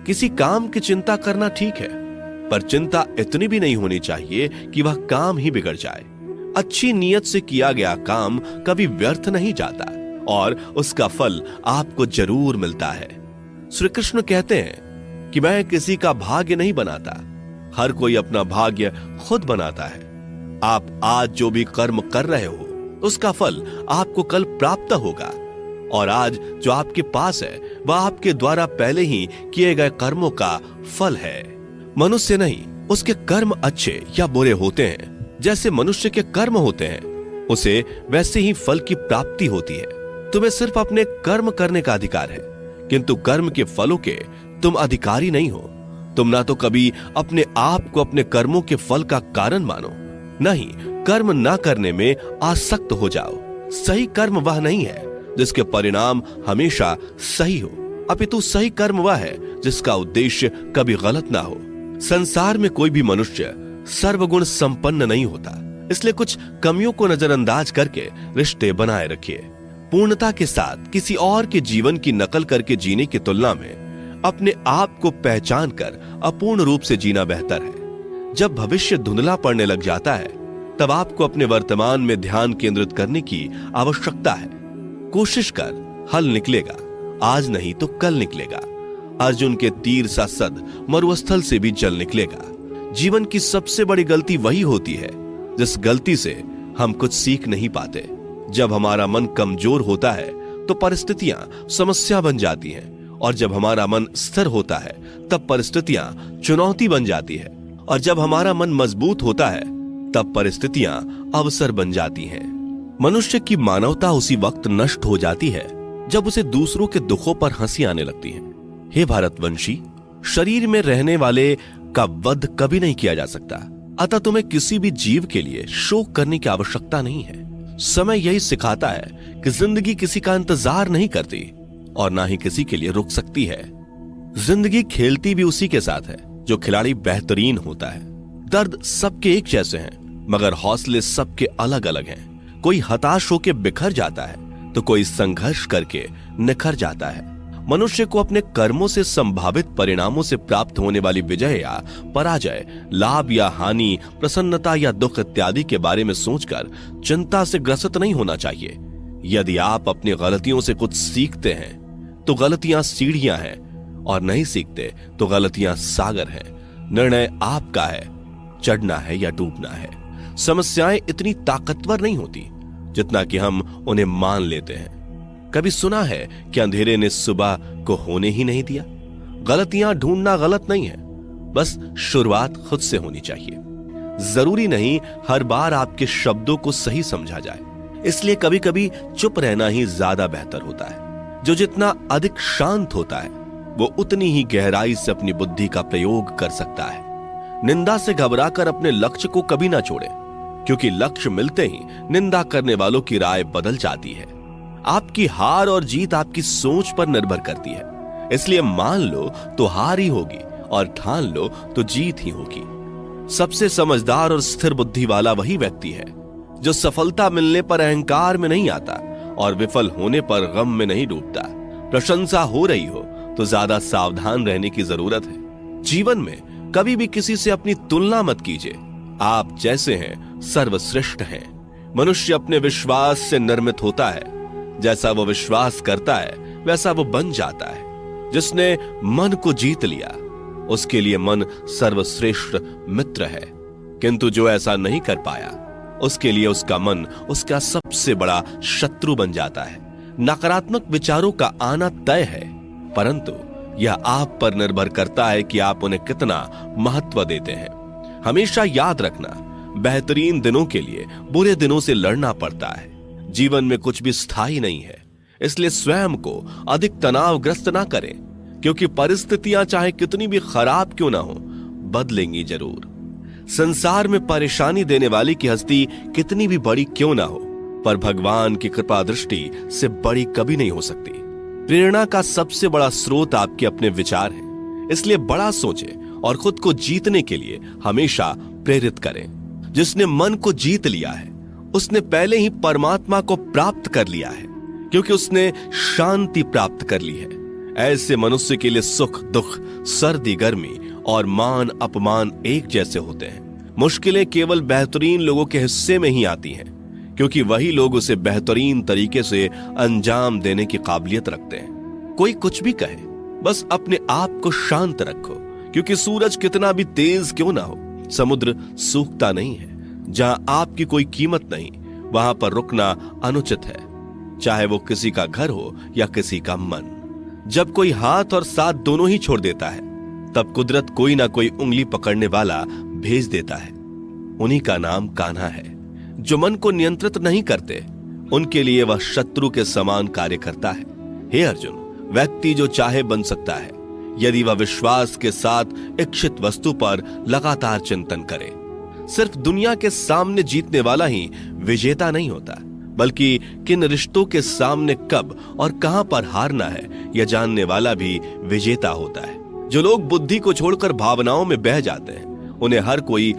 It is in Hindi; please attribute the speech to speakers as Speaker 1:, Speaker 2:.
Speaker 1: किसी काम की चिंता करना ठीक है, पर चिंता इतनी भी नहीं होनी चाहिए कि वह काम ही बिगड़ जाए। अच्छी नीयत से किया गया काम कभी व्यर्थ नहीं जाता और उसका फल आपको जरूर मिलता है। श्री कृष्ण कहते हैं कि मैं किसी का भाग्य नहीं बनाता, हर कोई अपना भाग्य खुद बनाता है। आप आज जो भी कर्म कर रहे हो उसका फल आपको कल प्राप्त होगा, और आज जो आपके पास है वह आपके द्वारा पहले ही किए गए कर्मों का फल है। मनुष्य नहीं, उसके कर्म अच्छे या बुरे होते हैं, जैसे मनुष्य के कर्म होते हैं उसे वैसे ही फल की प्राप्ति होती है। तुम्हें सिर्फ अपने कर्म करने का अधिकार है, किंतु कर्म के फलों के तुम अधिकारी नहीं हो। तुम ना तो कभी अपने आप को अपने कर्मों के फल का कारण मानो, नहीं कर्म ना करने में आसक्त हो जाओ। सही कर्म वह नहीं है जिसके परिणाम हमेशा सही हो, अपितु सही कर्म वह है जिसका उद्देश्य कभी गलत ना हो। संसार में कोई भी मनुष्य सर्वगुण संपन्न नहीं होता, इसलिए कुछ कमियों को नजरअंदाज करके रिश्ते बनाए रखिए। पूर्णता के साथ किसी और के जीवन की नकल करके जीने की तुलना में अपने आप को पहचान कर अपूर्ण रूप से जीना बेहतर है। जब भविष्य धुंधला पड़ने लग जाता है तब आपको अपने वर्तमान में ध्यान केंद्रित करने की आवश्यकता है। कोशिश कर, हल निकलेगा, आज नहीं तो कल निकलेगा। अर्जुन के तीर सा सद मरुस्थल से भी जल निकलेगा। जीवन की सबसे बड़ी गलती वही होती है जिस गलती से हम कुछ सीख नहीं पाते। जब हमारा मन कमजोर होता है तो परिस्थितियां समस्या बन जाती हैं, और जब हमारा मन स्थिर होता है तब परिस्थितियां चुनौती बन जाती है, और जब हमारा मन मजबूत होता है तब परिस्थितियां अवसर बन जाती हैं। मनुष्य की मानवता उसी वक्त नष्ट हो जाती है जब उसे दूसरों के दुखों पर हंसी आने लगती है। हे भारतवंशी, शरीर में रहने वाले का वध कभी नहीं किया जा सकता, अतः तुम्हें किसी भी जीव के लिए शोक करने की आवश्यकता नहीं है। समय यही सिखाता है कि जिंदगी किसी का इंतजार नहीं करती और ना ही किसी के लिए रुक सकती है। जिंदगी खेलती भी उसी के साथ है जो खिलाड़ी बेहतरीन होता है। दर्द सबके एक जैसे हैं, मगर हौसले सबके अलग अलग हैं। कोई हताश होकर बिखर जाता है तो कोई संघर्ष करके निखर जाता है। मनुष्य को अपने कर्मों से संभावित परिणामों से प्राप्त होने वाली विजय या पराजय, लाभ या हानि, प्रसन्नता या दुख इत्यादि के बारे में सोचकर चिंता से ग्रसित नहीं होना चाहिए। यदि आप अपनी गलतियों से कुछ सीखते हैं तो गलतियां सीढ़ियां हैं, और नहीं सीखते तो गलतियां सागर हैं। निर्णय आपका है, चढ़ना है या डूबना है। समस्याएं इतनी ताकतवर नहीं होती जितना कि हम उन्हें मान लेते हैं। कभी सुना है कि अंधेरे ने सुबह को होने ही नहीं दिया? गलतियां ढूंढना गलत नहीं है, बस शुरुआत खुद से होनी चाहिए। जरूरी नहीं हर बार आपके शब्दों को सही समझा जाए, इसलिए कभी कभी चुप रहना ही ज्यादा बेहतर होता है। जो जितना अधिक शांत होता है वो उतनी ही गहराई से अपनी बुद्धि का प्रयोग कर सकता है। निंदा से घबराकर अपने लक्ष्य को कभी ना छोड़े, क्योंकि लक्ष्य मिलते ही निंदा करने वालों की राय बदल जाती है। आपकी हार और जीत आपकी सोच पर निर्भर करती है, इसलिए मान लो तो हार ही होगी और ठान लो तो जीत ही होगी। सबसे समझदार और स्थिर बुद्धि वाला वही व्यक्ति है जो सफलता मिलने पर अहंकार में नहीं आता और विफल होने पर गम में नहीं डूबता। प्रशंसा हो रही हो तो ज्यादा सावधान रहने की जरूरत है। जीवन में कभी भी किसी से अपनी तुलना मत कीजिए। आप जैसे हैं सर्वश्रेष्ठ हैं। मनुष्य अपने विश्वास से निर्मित होता है। जैसा वो विश्वास करता है वैसा वो बन जाता है। जिसने मन को जीत लिया उसके लिए मन सर्वश्रेष्ठ मित्र है, किंतु जो ऐसा नहीं कर पाया उसके लिए उसका मन उसका सबसे बड़ा शत्रु बन जाता है। नकारात्मक विचारों का आना तय है, परंतु यह आप पर निर्भर करता है कि आप उन्हें कितना महत्व देते हैं। हमेशा याद रखना, बेहतरीन दिनों के लिए बुरे दिनों से लड़ना पड़ता है। जीवन में कुछ भी स्थायी नहीं है, इसलिए स्वयं को अधिक तनावग्रस्त ना करें, क्योंकि परिस्थितियां चाहे कितनी भी खराब क्यों ना हो, बदलेंगी जरूर। संसार में परेशानी देने वाली की हस्ती कितनी भी बड़ी क्यों ना हो, पर भगवान की कृपा दृष्टि से बड़ी कभी नहीं हो सकती। प्रेरणा का सबसे बड़ा स्रोत आपके अपने विचार हैं, इसलिए बड़ा सोचें और खुद को जीतने के लिए हमेशा प्रेरित करें। जिसने मन को जीत लिया है उसने पहले ही परमात्मा को प्राप्त कर लिया है, क्योंकि उसने शांति प्राप्त कर ली है। ऐसे मनुष्य के लिए सुख दुख, सर्दी गर्मी और मान अपमान एक जैसे होते हैं। मुश्किलें केवल बेहतरीन लोगों के हिस्से में ही आती हैं, क्योंकि वही लोग उसे बेहतरीन तरीके से अंजाम देने की काबिलियत रखते हैं। कोई कुछ भी कहे, बस अपने आप को शांत रखो, क्योंकि सूरज कितना भी तेज क्यों ना हो, समुद्र सूखता नहीं है। जहां आपकी कोई कीमत नहीं, वहां पर रुकना अनुचित है, चाहे वो किसी का घर हो या किसी का मन। जब कोई हाथ और साथ दोनों ही छोड़ देता है, तब कुदरत कोई ना कोई उंगली पकड़ने वाला भेज देता है। उन्हीं का नाम कान्हा है। जो मन को नियंत्रित नहीं करते, उनके लिए वह शत्रु के समान कार्य करता है। हे अर्जुन, व्यक्ति जो चाहे बन सकता है, यदि वह विश्वास के साथ इच्छित वस्तु पर लगातार चिंतन करे। सिर्फ दुनिया के सामने जीतने वाला ही विजेता नहीं होता, बल्कि किन रिश्तों के सामने कब और कहां पर हारना है, यह जानने वाला भी विजेता होता है। जो लोग बुद्धि को छोड़कर भावनाओं में बह जाते हैं, उन्हें हर कोई